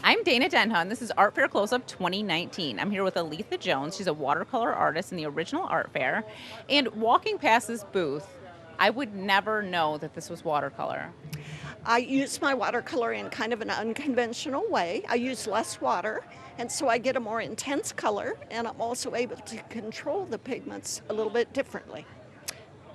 I'm Dana Denha, and this is Art Fair Close-Up 2019. I'm here with Aletha Jones. She's a watercolor artist in the original art fair. And walking past this booth, I would never know that this was watercolor. I use my watercolor in kind of an unconventional way. I use less water, and so I get a more intense color, and I'm also able to control the pigments a little bit differently.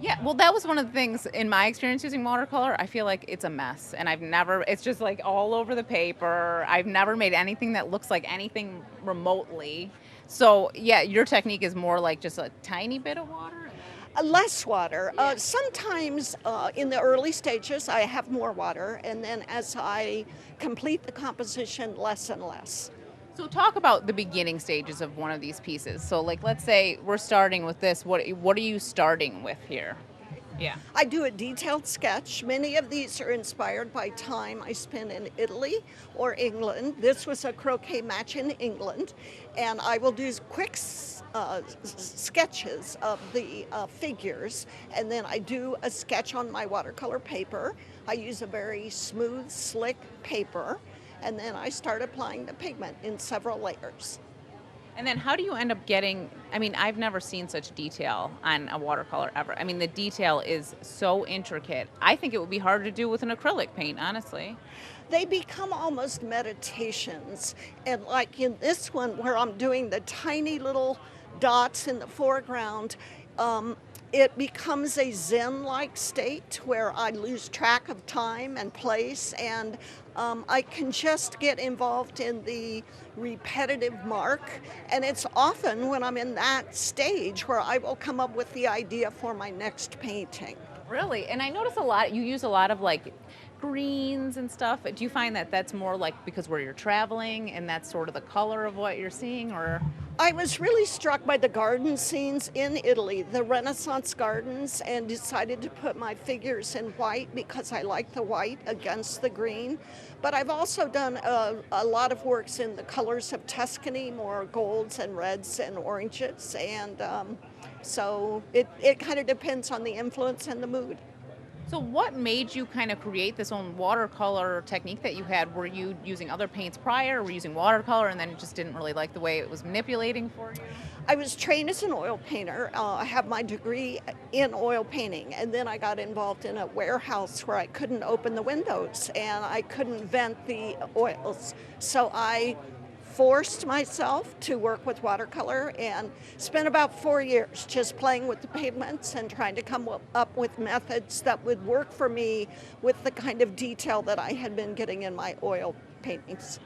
Yeah, well, that was one of the things in my experience using watercolor. I feel like it's a mess, and it's just like all over the paper. I've never made anything that looks like anything remotely. So, yeah, your technique is more like just a tiny bit of water. Less water. Yeah. Sometimes in the early stages, I have more water, and then as I complete the composition, less and less. So talk about the beginning stages of one of these pieces. So like let's say we're starting with this. What are you starting with here? Yeah. I do a detailed sketch. Many of these are inspired by time I spent in Italy or England. This was a croquet match in England, and I will do quick sketches of the figures, and then I do a sketch on my watercolor paper. I use a very smooth, slick paper, and then I start applying the pigment in several layers. And then how do you end up getting I've never seen such detail on a watercolor ever. The detail is so intricate. I think it would be hard to do with an acrylic paint, honestly. They become almost meditations. And like in this one, where I'm doing the tiny little dots in the foreground, it becomes a Zen-like state where I lose track of time and place, and I can just get involved in the repetitive mark. And it's often when I'm in that stage where I will come up with the idea for my next painting. Really? And I notice you use a lot of like greens and stuff. Do you find that that's more like because where you're traveling and that's sort of the color of what you're seeing, or? I was really struck by the garden scenes in Italy, the Renaissance gardens, and decided to put my figures in white because I like the white against the green. But I've also done a lot of works in the colors of Tuscany, more golds and reds and oranges, and so it kind of depends on the influence and the mood. So what made you kind of create this own watercolor technique that you had? Were you using other paints prior? Were you using watercolor and then just didn't really like the way it was manipulating for you? I was trained as an oil painter. I have my degree in oil painting, and then I got involved in a warehouse where I couldn't open the windows and I couldn't vent the oils. So I forced myself to work with watercolor and spent about 4 years just playing with the pigments and trying to come up with methods that would work for me with the kind of detail that I had been getting in my oil paintings.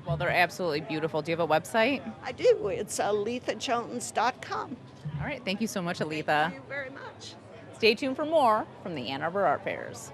Well, they're absolutely beautiful. Do you have a website? I do. It's alethajones.com. All right. Thank you so much, Aletha. Thank you very much. Stay tuned for more from the Ann Arbor Art Fairs.